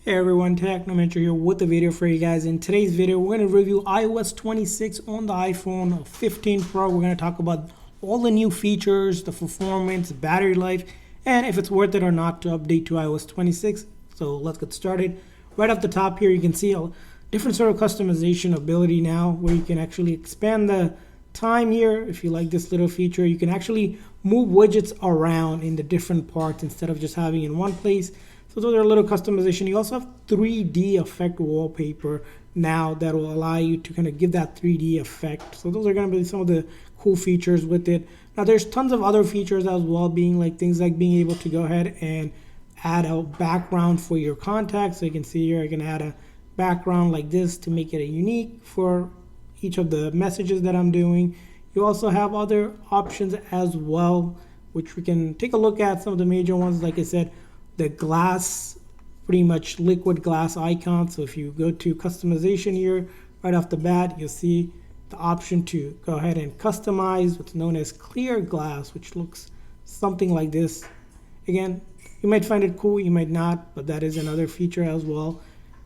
Hey everyone, Technomentary here with a video for you guys. In today's video, we're going to review iOS 26 on the iPhone 15 Pro. We're going to talk about all the new features, the performance, battery life, and if it's worth it or not to update to iOS 26. So let's get started. Right off the top here, you can see a different sort of customization ability now where you can actually expand the time here. If you like this little feature, you can actually move widgets around in the different parts instead of just having in one place. So those are a little customization. You also have 3D effect wallpaper now that will allow you to kind of give that 3D effect. So those are going to be some of the cool features with it. Now there's tons of other features as well, being like things like being able to go ahead and add a background for your contacts. So you can see here I can add a background like this to make it a unique for each of the messages that I'm doing. You also have other options as well, which we can take a look at. Some of the major ones, like I said, the glass, pretty much liquid glass icon. So if you go to customization here, right off the bat, you'll see the option to go ahead and customize what's known as clear glass, which looks something like this. Again, you might find it cool, you might not, but that is another feature as well.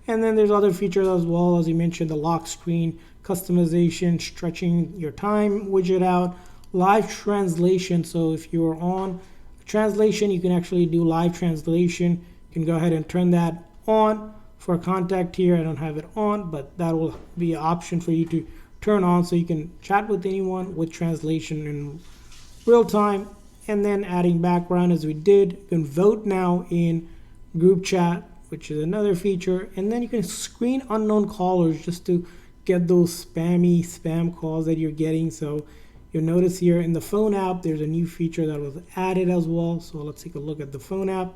And then there's other features as well, as you mentioned, the lock screen customization, stretching your time widget out, live translation. So if you're on translation, you can actually do live translation. You can go ahead and turn that on for a contact here. I don't have it on, but that will be an option for you to turn on so you can chat with anyone with translation in real time. And then adding background as we did. You can vote now in group chat, which is another feature. And then you can screen unknown callers just to get those spam calls that you're getting. So you'll notice here in the phone app, there's a new feature that was added as well. So let's take a look at the phone app.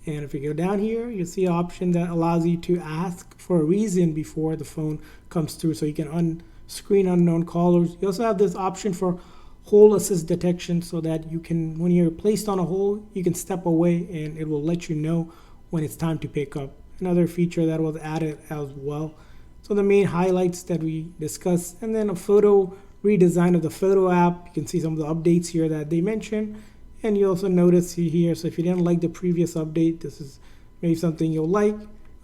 And if you go down here, you'll see an option that allows you to ask for a reason before the phone comes through. So you can screen unknown callers. You also have this option for hold assist detection so that you can, when you're placed on a hold, you can step away and it will let you know when it's time to pick up. Another feature that was added as well. So the main highlights that we discussed, and then a photo redesign of the photo app. You can see some of the updates here that they mentioned, and you also notice here, so if you didn't like the previous update, this is maybe something you'll like.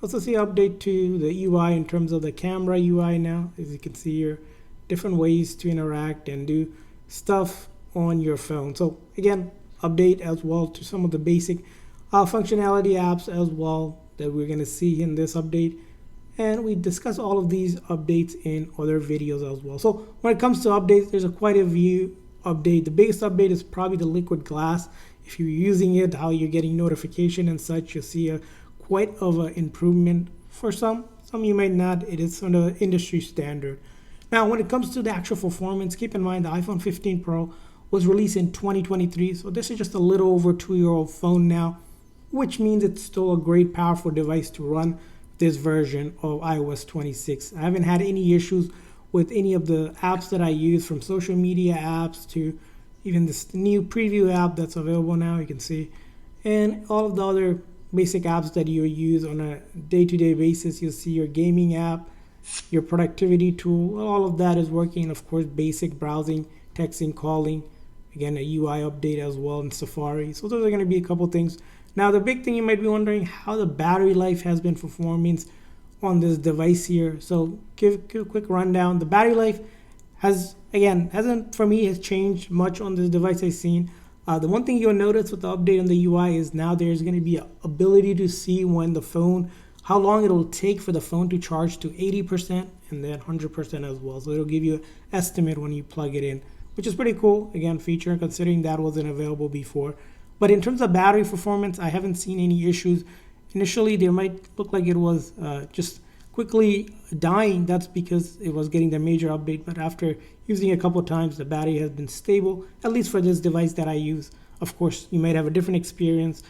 Also see update to the UI in terms of the camera UI now. As you can see here, different ways to interact and do stuff on your phone. So again, update as well to some of the basic functionality apps as well that we're going to see in this update. And we discuss all of these updates in other videos as well. So when it comes to updates, there's quite a few update. The biggest update is probably the liquid glass. If you're using it, how you're getting notification and such, you'll see quite of an improvement. For some you might not. It is sort of industry standard. Now, when it comes to the actual performance, keep in mind the iPhone 15 Pro was released in 2023. So this is just a little over 2-year-old phone now, which means it's still a great, powerful device to run this version of iOS 26. I haven't had any issues with any of the apps that I use, from social media apps to even this new preview app that's available now, you can see, and all of the other basic apps that you use on a day-to-day basis. You'll see your gaming app, your productivity tool, all of that is working. Of course, basic browsing, texting, calling, again, a UI update as well in Safari. So those are going to be a couple things. Now, the big thing you might be wondering, how the battery life has been performing on this device here. So give a quick rundown. The battery life hasn't for me has changed much on this device I've seen. The one thing you'll notice with the update on the UI is now there's going to be an ability to see when the phone, how long it'll take for the phone to charge to 80% and then 100% as well. So it'll give you an estimate when you plug it in, which is pretty cool. Again, feature considering that wasn't available before. But in terms of battery performance, I haven't seen any issues. Initially, they might look like it was just quickly dying. That's because it was getting the major update. But after using it a couple of times, the battery has been stable, at least for this device that I use. Of course, you might have a different experience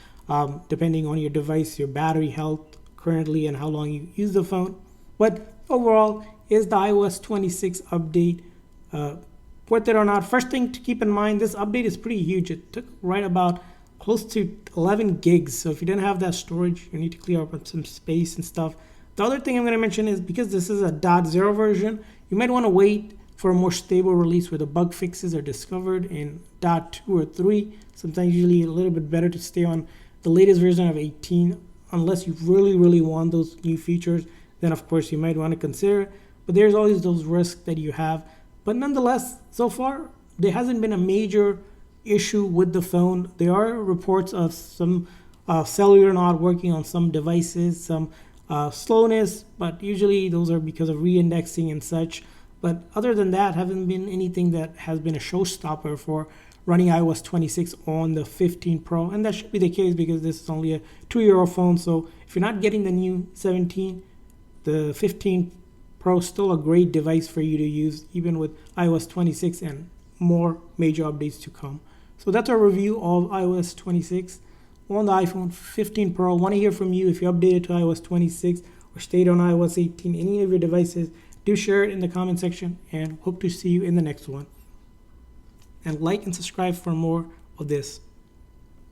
depending on your device, your battery health currently, and how long you use the phone. But overall, is the iOS 26 update worth it or not? First thing to keep in mind, this update is pretty huge. It took right about close to 11 gigs. So if you didn't have that storage, you need to clear up some space and stuff. The other thing I'm going to mention is because this is a .0 version, you might want to wait for a more stable release where the bug fixes are discovered in .2 or 3. Sometimes usually a little bit better to stay on the latest version of 18 unless you really want those new features, then of course you might want to consider it. But there's always those risks that you have. But nonetheless, so far there hasn't been a major issue with the phone. There are reports of some cellular not working on some devices, some slowness, but usually those are because of re-indexing and such. But other than that, haven't been anything that has been a showstopper for running iOS 26 on the 15 Pro, and that should be the case because this is only a 2-year-old phone. So if you're not getting the new 17, the 15 Pro is still a great device for you to use, even with iOS 26 and more major updates to come. So that's our review of iOS 26 on the iPhone 15 Pro. I want to hear from you if you updated to iOS 26 or stayed on iOS 18, any of your devices. Do share it in the comment section, and hope to see you in the next one. And like and subscribe for more of this.